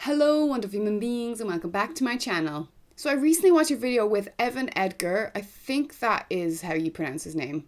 Hello, wonderful human beings, and welcome back to my channel. So I recently watched a video with Evan Edinger. I think that is how you pronounce his name.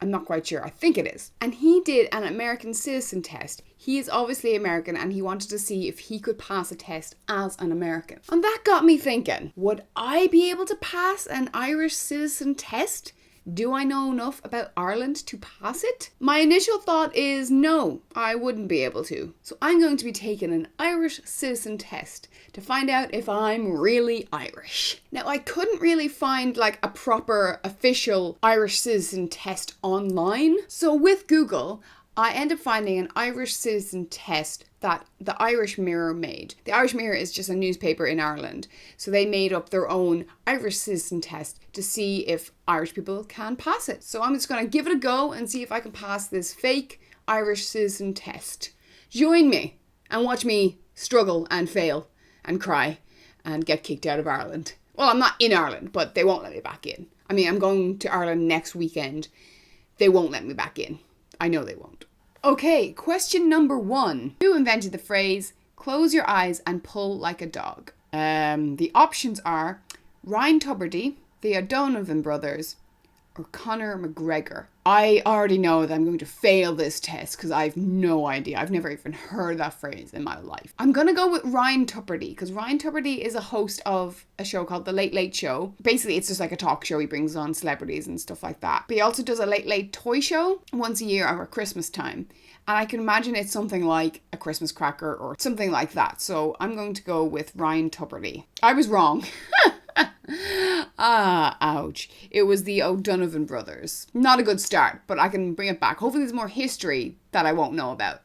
I'm not quite sure. I think it is. And he did an American citizen test. He is obviously American and he wanted to see if he could pass a test as an American. And that got me thinking, would I be able to pass an Irish citizen test? Do I know enough about Ireland to pass it? My initial thought is no, I wouldn't be able to. So I'm going to be taking an Irish citizen test to find out if I'm really Irish. Now, I couldn't really find like a proper official Irish citizen test online. So with Google, I ended up finding an Irish citizen test that the Irish Mirror made. The Irish Mirror is just a newspaper in Ireland. So they made up their own Irish citizen test to see if Irish people can pass it. So I'm just going to give it a go and see if I can pass this fake Irish citizen test. Join me and watch me struggle and fail and cry and get kicked out of Ireland. Well, I'm not in Ireland, but they won't let me back in. I mean, I'm going to Ireland next weekend. They won't let me back in. I know they won't. Okay, question number 1. Who invented the phrase, close your eyes and pull like a dog? The options are Ryan Tubridy, the O'Donovan brothers, or Conor McGregor. I already know that I'm going to fail this test because I have no idea. I've never even heard that phrase in my life. I'm going to go with Ryan Tubridy because Ryan Tubridy is a host of a show called The Late Late Show. Basically, it's just like a talk show. He brings on celebrities and stuff like that. But he also does a late late toy show once a year over Christmas time. And I can imagine it's something like a Christmas cracker or something like that. So I'm going to go with Ryan Tubridy. I was wrong. Ouch. It was the O'Donovan brothers. Not a good start, but I can bring it back. Hopefully there's more history that I won't know about.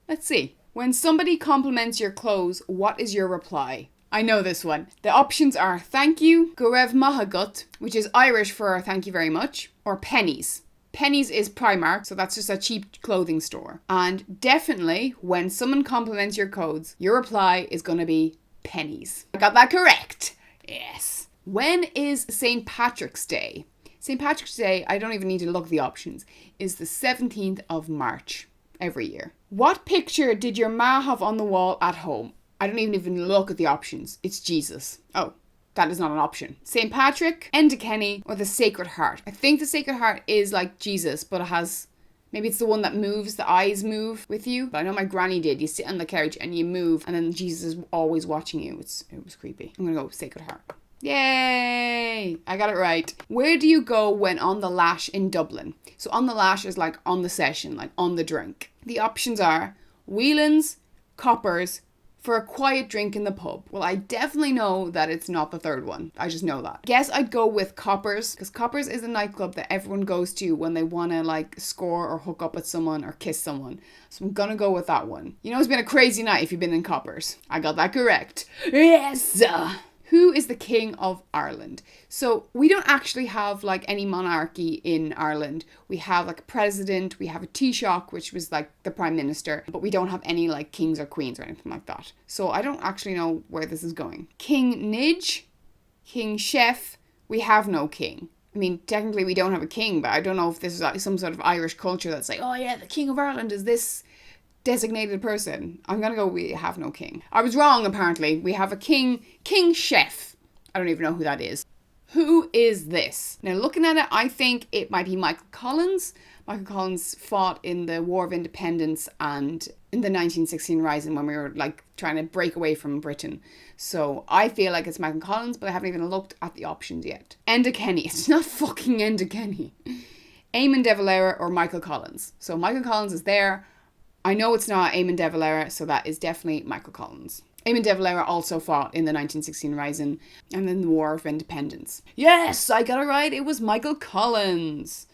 Let's see. When somebody compliments your clothes, what is your reply? I know this one. The options are thank you, Gorev Mahagut, which is Irish for thank you very much, or pennies. Pennies is Primark, so that's just a cheap clothing store. And definitely, when someone compliments your clothes, your reply is going to be pennies. I got that correct. Yes. When is St. Patrick's Day? St. Patrick's Day, I don't even need to look at the options, is the 17th of March every year. What picture did your ma have on the wall at home? I don't even look at the options. It's Jesus. Oh, that is not an option. St. Patrick, Enda Kenny, or the Sacred Heart. I think the Sacred Heart is like Jesus, but it has... Maybe it's the one that moves, the eyes move with you. But I know my granny did. You sit on the couch and you move and then Jesus is always watching you. It was creepy. I'm going to go with Sacred Heart. Yay! I got it right. Where do you go when on the lash in Dublin? So on the lash is like on the session, like on the drink. The options are Whelan's, Coppers, for a quiet drink in the pub. Well, I definitely know that it's not the third one. I just know that. Guess I'd go with Coppers, because Coppers is a nightclub that everyone goes to when they want to like score or hook up with someone or kiss someone. So I'm gonna go with that one. You know, it's been a crazy night if you've been in Coppers. I got that correct. Yes! Who is the King of Ireland? So we don't actually have like any monarchy in Ireland. We have like a president, we have a Taoiseach, which was like the prime minister, but we don't have any like kings or queens or anything like that. So I don't actually know where this is going. King Nidge, King Chef, we have no king. I mean, technically we don't have a king, but I don't know if this is like some sort of Irish culture that's like, oh yeah, the King of Ireland is this designated person. I'm gonna go we have no king. I was wrong apparently. We have a king, King Chef. I don't even know who that is. Who is this? Now looking at it, I think it might be Michael Collins. Michael Collins fought in the War of Independence and in the 1916 Rising when we were like trying to break away from Britain. So I feel like it's Michael Collins, but I haven't even looked at the options yet. Enda Kenny. It's not fucking Enda Kenny. Eamon de Valera or Michael Collins. So Michael Collins is there. I know it's not Eamon de Valera, so that is definitely Michael Collins. Eamon de Valera also fought in the 1916 Rising and then the War of Independence. Yes, I got it right. It was Michael Collins.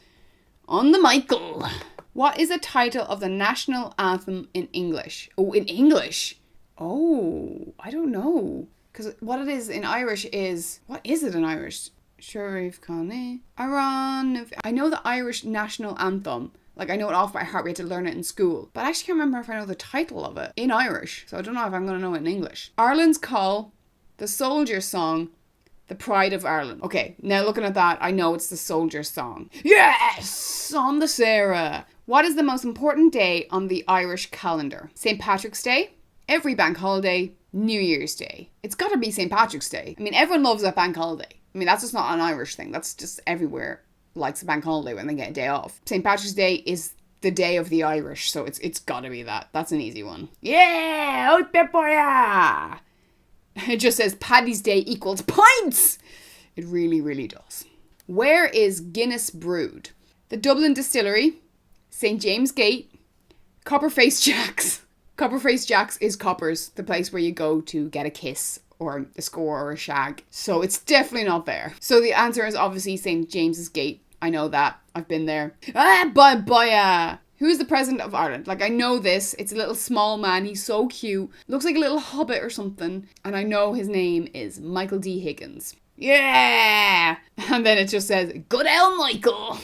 On the Michael. What is the title of the national anthem in English? Oh, in English? Oh, I don't know. Because what it is in Irish is... What is it in Irish? Sharif Kane. Aran. I know the Irish national anthem. Like, I know it off by heart. We had to learn it in school. But I actually can't remember if I know the title of it in Irish. So I don't know if I'm going to know it in English. Ireland's Call, The Soldier's Song, The Pride of Ireland. Okay, now looking at that, I know it's the Soldier's Song. Yes! On the Sarah. What is the most important day on the Irish calendar? St. Patrick's Day, every bank holiday, New Year's Day. It's got to be St. Patrick's Day. I mean, everyone loves that bank holiday. I mean, that's just not an Irish thing. That's just everywhere likes a bank holiday when they get a day off. St. Patrick's Day is the day of the Irish, so it's got to be that. That's an easy one. Yeah! Out there for ya! It just says Paddy's Day equals pints! It really, really does. Where is Guinness brewed? The Dublin Distillery, St. James Gate, Copperface Jack's. Copperface Jack's is Coppers, the place where you go to get a kiss or a score or a shag. So it's definitely not there. So the answer is obviously St. James's Gate. I know that. I've been there. Boya! Who's the president of Ireland? Like, I know this. It's a little small man. He's so cute. Looks like a little hobbit or something. And I know his name is Michael D. Higgins. Yeah! And then it just says, good old Michael.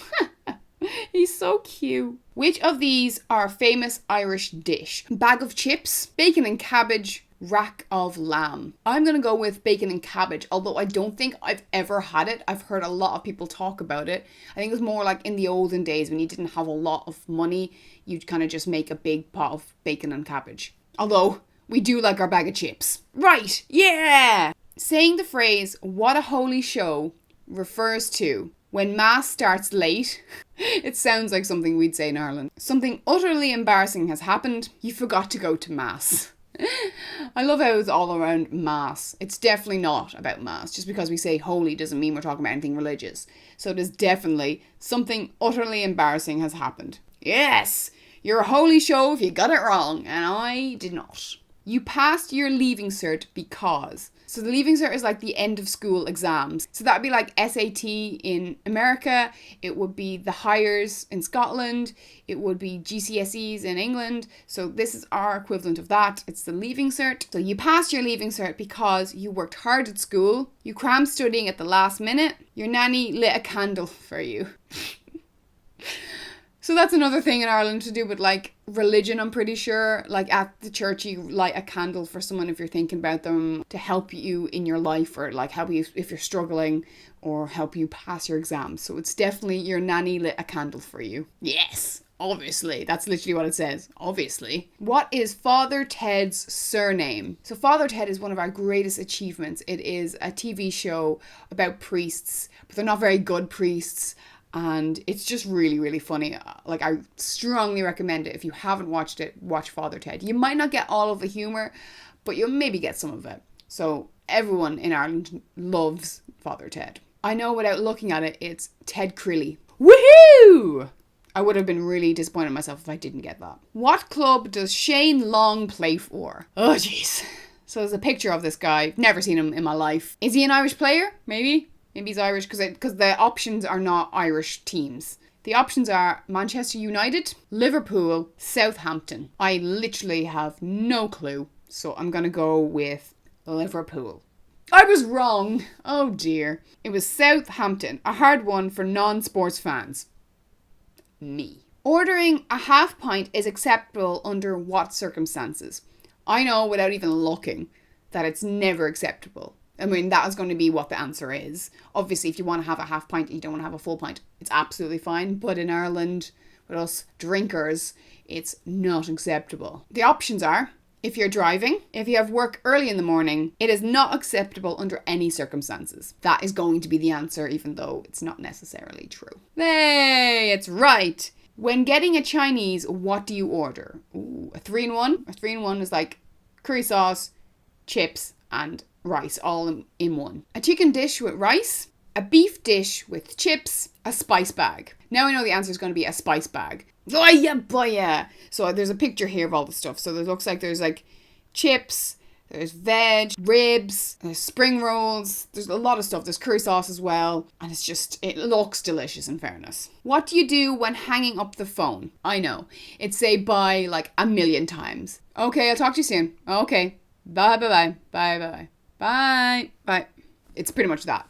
He's so cute. Which of these are a famous Irish dish? Bag of chips, bacon and cabbage, rack of lamb. I'm going to go with bacon and cabbage, although I don't think I've ever had it. I've heard a lot of people talk about it. I think it was more like in the olden days when you didn't have a lot of money, you'd kind of just make a big pot of bacon and cabbage. Although, we do like our bag of chips. Right, yeah! Saying the phrase, what a holy show, refers to when mass starts late. It sounds like something we'd say in Ireland. Something utterly embarrassing has happened. You forgot to go to mass. I love how it's all around mass. It's definitely not about mass. Just because we say holy doesn't mean we're talking about anything religious. So it is definitely something utterly embarrassing has happened. Yes, you're a holy show if you got it wrong, and I did not. You passed your leaving cert because. So the leaving cert is like the end of school exams. So that'd be like SAT in America. It would be the Highers in Scotland. It would be GCSEs in England. So this is our equivalent of that. It's the leaving cert. So you passed your leaving cert because you worked hard at school. You crammed studying at the last minute. Your nanny lit a candle for you. So that's another thing in Ireland to do with like religion, I'm pretty sure. Like at the church, you light a candle for someone if you're thinking about them to help you in your life or like help you if you're struggling or help you pass your exams. So it's definitely your nanny lit a candle for you. Yes, obviously. That's literally what it says. Obviously. What is Father Ted's surname? So Father Ted is one of our greatest achievements. It is a TV show about priests, but they're not very good priests. And it's just really, really funny. Like, I strongly recommend it. If you haven't watched it, watch Father Ted. You might not get all of the humour, but you'll maybe get some of it. So everyone in Ireland loves Father Ted. I know without looking at it, it's Ted Crilly. Woohoo! I would have been really disappointed in myself if I didn't get that. What club does Shane Long play for? Oh, jeez. So there's a picture of this guy. Never seen him in my life. Is he an Irish player? Maybe. Maybe he's Irish because the options are not Irish teams. The options are Manchester United, Liverpool, Southampton. I literally have no clue. So I'm going to go with Liverpool. I was wrong. Oh dear. It was Southampton. A hard one for non-sports fans. Me. Ordering a half pint is acceptable under what circumstances? I know without even looking that it's never acceptable. I mean, that is going to be what the answer is. Obviously, if you want to have a half pint and you don't want to have a full pint, it's absolutely fine. But in Ireland, with us drinkers, it's not acceptable. The options are, if you're driving, if you have work early in the morning, it is not acceptable under any circumstances. That is going to be the answer, even though it's not necessarily true. Hey, it's right. When getting a Chinese, what do you order? Ooh, a 3-in-1. A 3-in-1 is like curry sauce, chips, and rice all in one. A chicken dish with rice, a beef dish with chips, a spice bag. Now I know the answer is going to be a spice bag. Oh yeah, boy, yeah. So there's a picture here of all the stuff. So it looks like there's like chips, there's veg, ribs, there's spring rolls, there's a lot of stuff. There's curry sauce as well. And it looks delicious in fairness. What do you do when hanging up the phone? I know. It's say bye like a million times. Okay, I'll talk to you soon. Okay. Bye, bye, bye. Bye, bye, bye. Bye. Bye. It's pretty much that.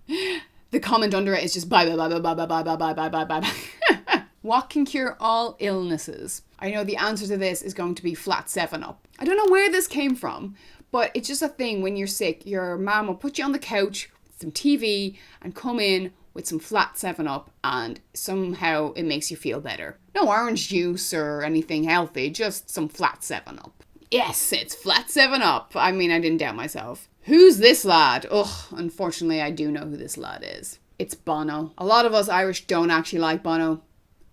The comment under it is just bye, bye, bye, bye, bye, bye, bye, bye, bye, bye, bye, bye. What can cure all illnesses? I know the answer to this is going to be flat 7-Up. I don't know where this came from, but it's just a thing when you're sick. Your mom will put you on the couch with some TV and come in with some flat 7-Up and somehow it makes you feel better. No orange juice or anything healthy, just some flat 7-Up. Yes, it's flat 7 Up. I mean, I didn't doubt myself. Who's this lad? Ugh, unfortunately, I do know who this lad is. It's Bono. A lot of us Irish don't actually like Bono.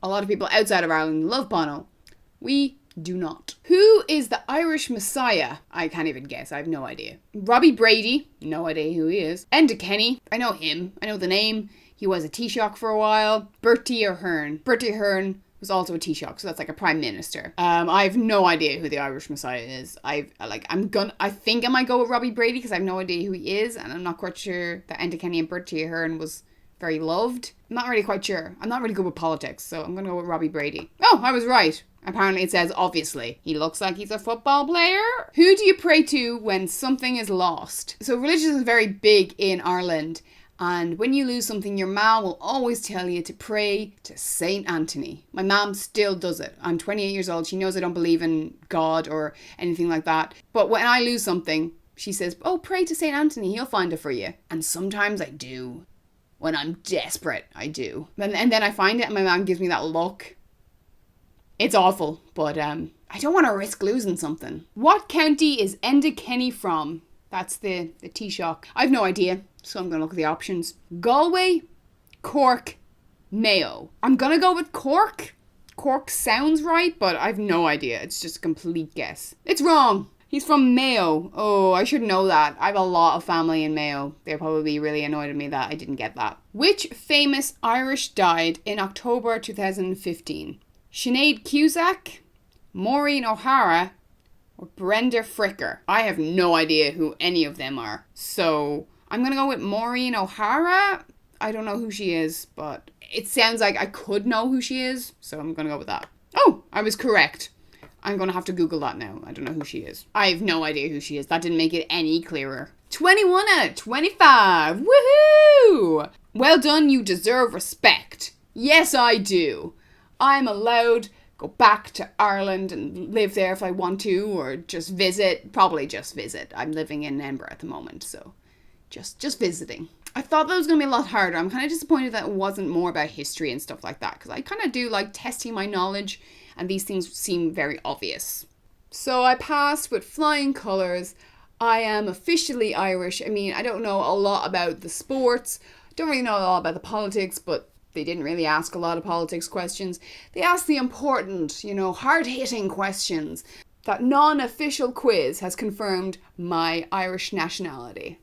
A lot of people outside of Ireland love Bono. We do not. Who is the Irish Messiah? I can't even guess. I have no idea. Robbie Brady. No idea who he is. Enda Kenny. I know him. I know the name. He was a Taoiseach for a while. Bertie Ahern. Bertie Ahern was also a Taoiseach, so that's like a prime minister. I have no idea who the Irish Messiah is. I think I might go with Robbie Brady because I have no idea who he is, and I'm not quite sure that Enda Kenny and Bertie Ahern was very loved. I'm not really quite sure. I'm not really good with politics, so I'm gonna go with Robbie Brady. Oh, I was right. Apparently it says obviously. He looks like he's a football player. Who do you pray to when something is lost? So religion is very big in Ireland. And when you lose something, your mom will always tell you to pray to Saint Anthony. My mom still does it. I'm 28 years old. She knows I don't believe in God or anything like that. But when I lose something, she says, oh, pray to Saint Anthony. He'll find it for you. And sometimes I do. When I'm desperate, I do. And then I find it and my mom gives me that look. It's awful, but I don't want to risk losing something. What county is Enda Kenny from? That's the Taoiseach. I have no idea, so I'm going to look at the options. Galway, Cork, Mayo. I'm going to go with Cork. Cork sounds right, but I have no idea. It's just a complete guess. It's wrong. He's from Mayo. Oh, I should know that. I have a lot of family in Mayo. They're probably really annoyed at me that I didn't get that. Which famous Irish died in October 2015? Sinead Cusack, Maureen O'Hara, or Brenda Fricker? I have no idea who any of them are. So I'm going to go with Maureen O'Hara. I don't know who she is, but it sounds like I could know who she is. So I'm going to go with that. Oh, I was correct. I'm going to have to Google that now. I don't know who she is. I have no idea who she is. That didn't make it any clearer. 21 out of 25. Woohoo! Well done. You deserve respect. Yes, I do. I'm allowed go back to Ireland and live there if I want to, or just visit. Probably just visit. I'm living in Edinburgh at the moment, so just visiting. I thought that was going to be a lot harder. I'm kind of disappointed that it wasn't more about history and stuff like that, because I kind of do like testing my knowledge, and these things seem very obvious. So I passed with flying colours. I am officially Irish. I mean, I don't know a lot about the sports. Don't really know a lot about the politics, but they didn't really ask a lot of politics questions. They asked the important, hard-hitting questions. That non-official quiz has confirmed my Irish nationality.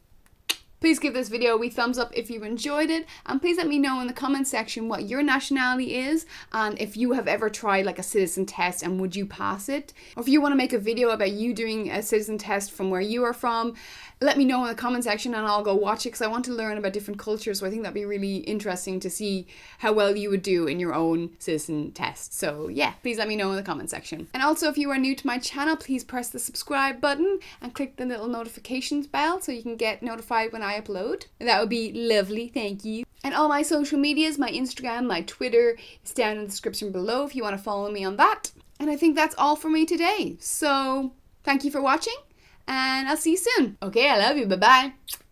Please give this video a wee thumbs up if you enjoyed it, and please let me know in the comment section what your nationality is, and if you have ever tried like a citizen test and would you pass it, or if you want to make a video about you doing a citizen test from where you are from, let me know in the comment section and I'll go watch it, because I want to learn about different cultures. So I think that'd be really interesting to see how well you would do in your own citizen test. So yeah, please let me know in the comment section. And also, if you are new to my channel, please press the subscribe button and click the little notifications bell so you can get notified when I upload. That would be lovely, thank you. And all my social medias, my Instagram, my Twitter, is down in the description below if you want to follow me on that. And I think that's all for me today. So thank you for watching, and I'll see you soon. Okay, I love you. Bye-bye.